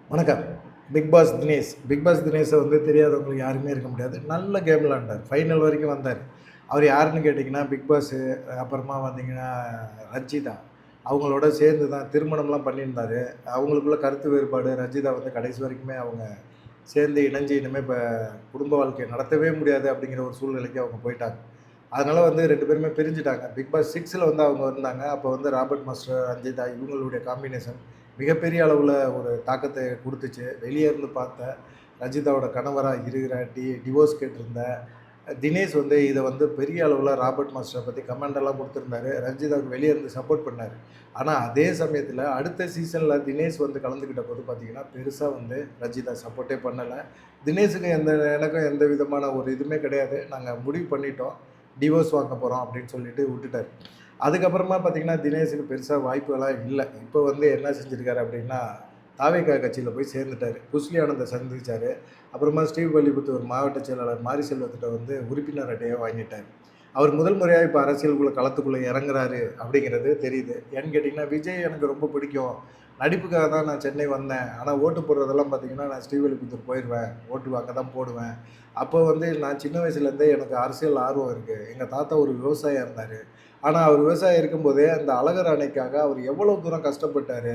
வணக்கம். Big pass தினேஷை வந்து தெரியாதவங்களுக்கு யாருமே இருக்க முடியாது. நல்ல கேம் விளையாண்டார். ஃபைனல் வரைக்கும் வந்தார். அவர் யாருன்னு கேட்டிங்கன்னா, பிக் பாஸு அப்புறமா வந்தீங்கன்னா ரஞ்சிதா. அவங்களோட சேர்ந்து தான் திருமணம்லாம் பண்ணியிருந்தாரு. அவங்களுக்குள்ள கருத்து வேறுபாடு. ரஞ்சிதா வந்து கடைசி வரைக்குமே அவங்க சேர்ந்து இணைஞ்சு இனிமே இப்ப குடும்ப வாழ்க்கைய நடத்தவே முடியாது அப்படிங்கிற ஒரு சூழ்நிலைக்கு அவங்க போயிட்டாங்க. அதனால வந்து 2 பேருமே பிரிஞ்சுட்டாங்க. பிக் பாஸ் 6ல வந்து அவங்க இருந்தாங்க. அப்போ வந்து ராபர்ட் மாஸ்டர், ரஞ்சிதா இவங்களுடைய காம்பினேஷன் மிகப்பெரிய அளவுல ஒரு தாக்கத்த குடுத்துச்சு. வெளிய இருந்து பார்த்த ரஞ்சிதாவோட கணவரா இருக்கிற டிவோர்ஸ் கேட்டிருந்த தினேஷ் வந்து இத வந்து பெரிய அளவுல ராபர்ட் மாஸ்டர பத்தி கமெண்ட் எல்லாம் குடுத்திருந்தாரு. ரஞ்சிதாவுக்கு வெளிய இருந்து சப்போர்ட் பண்ணாரு. ஆனா அதே சமயத்துல அடுத்த சீசன்ல தினேஷ் வந்து கலந்துக்கிட்ட போது பார்த்தீங்கன்னா, பெருசா வந்து ரஞ்சிதா சப்போர்ட்டே பண்ணல. தினேஷுக்கு எனக்கும் எந்த விதமான ஒரு இதுவுமே கிடையாது. நாங்க முடிவு பண்ணிட்டோம். டிவோர்ஸ் வாங்க போறோம் அப்படின்னு சொல்லிட்டு விட்டுட்டாரு. அதுக்கப்புறமா பார்த்தீங்கன்னா, தினேஷுக்கு பெருசா வாய்ப்புகள்லாம் இல்ல. இப்போ வந்து என்ன செஞ்சிருக்காரு அப்படின்னா, தாவேகா கட்சியில போய் சேர்ந்துட்டாரு. புஸ்லி ஆனந்த சந்திச்சாரு. அப்புறமா ஸ்ரீவில்லிபுத்தூர் மாவட்ட செயலாளர் மாரிசெல்வத்திட்ட வந்து உறுப்பினர் அட்டைய வாங்கிட்டாரு. அவர் முதல் முறையா இப்ப அரசியலுக்குள்ள களத்துக்குள்ள இறங்குறாரு அப்படிங்கிறது தெரியுது. ஏன்னு கேட்டீங்கன்னா, விஜய் எனக்கு ரொம்ப பிடிக்கும். நடிப்புக்காக தான் நான் சென்னை வந்தேன். ஆனா ஓட்டு போடுறதெல்லாம் பார்த்தீங்கன்னா, நான் ஸ்ரீவில்லிபுத்தூர் போயிருவேன். ஓட்டு அங்க தான் போடுவேன். அப்போ வந்து நான் சின்ன வயசுலேருந்தே எனக்கு அரசியல் ஆர்வம் இருக்கு. எங்க தாத்தா ஒரு விவசாயியா இருந்தாரு. ஆனா அவர் விவசாயி இருக்கும்போதே அந்த அழகர் அணைக்காக அவர் எவ்வளோ தூரம் கஷ்டப்பட்டாரு.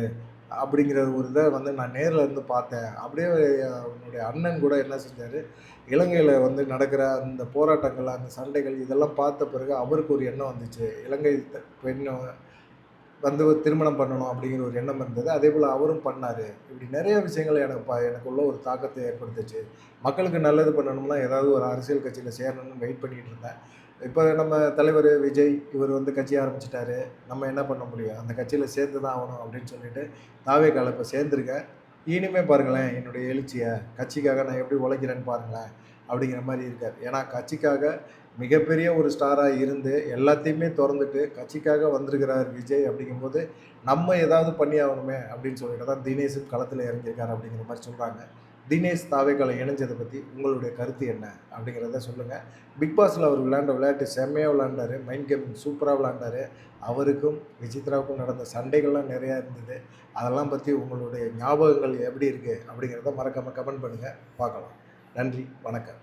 அப்படிங்கிற ஒரு இத வந்து நான் நேர்ல இருந்து பார்த்தேன். அப்படியே என்னுடைய அண்ணன் கூட என்ன செஞ்சாரு, இலங்கையில வந்து நடக்கிற அந்த போராட்டங்கள், அந்த சண்டைகள் இதெல்லாம் பார்த்த பிறகு அவருக்கு ஒரு எண்ணம் வந்துச்சு. இலங்கை பெண் வந்து ஒரு திருமணம் பண்ணணும் அப்படிங்கிற ஒரு எண்ணம் இருந்தது. அதேபோல அவரும் பண்ணாரு. இப்படி நெறைய விஷயங்கள் எனக்குள்ள ஒரு தாக்கத்த ஏற்படுத்துச்சு. மக்களுக்கு நல்லது பண்ணணும்னா ஏதாவது ஒரு அரசியல் கட்சியில சேரணும்னு வெயிட் பண்ணிட்டு இருந்தேன். இப்ப நம்ம தலைவர் விஜய் இவர் வந்து கட்சி ஆரம்பிச்சுட்டாரு. நம்ம என்ன பண்ண முடியும்? அந்த கட்சியில சேர்ந்து தான் ஆவணும் அப்படின்னு சொல்லிட்டு தாவேக்கால இப்ப சேர்ந்திருக்கேன். இனிமே பாருங்களேன் என்னுடைய எழுச்சிய, கட்சிக்காக நான் எப்படி உழைக்கிறேன்னு பாருங்களேன். அப்படிங்கிற மாரி இருக்காரு. ஏன்னா கட்சிக்காக மிகப்பெரிய ஒரு ஸ்டாரா இருந்து எல்லாத்தையுமே தொறந்துட்டு கட்சிக்காக வந்திருக்கிறார் விஜய் அப்படிங்கும்போது, நம்ம ஏதாவது பண்ணி ஆகணுமே அப்படின்னு சொல்லிட்டு தான் தினேஷும் களத்துல இறங்கியிருக்காரு அப்படிங்கிற மாரி சொல்றாங்க. தினேஷ் தாவேக்கால இணைஞ்சத பத்தி உங்களுடைய கருத்து என்ன? அப்படிங்கிறத சொல்லுங்க. பிக் பாஸ்ல அவர் விளையாண்ட விளையாட்டு செம்மையா விளையாண்டாரு. மைண்ட் கேமிங் சூப்பரா விளையாண்டாரு. அவருக்கும் விசித்ராவுக்கும் நடந்த சண்டைகள்லாம் நெறையா இருந்தது. அதெல்லாம் பத்தி உங்களுடைய ஞாபகங்கள் எப்படி இருக்கு? அப்படிங்கிறத மறக்காம கமெண்ட் பண்ணுங்க. பார்க்கலாம். நன்றி. வணக்கம்.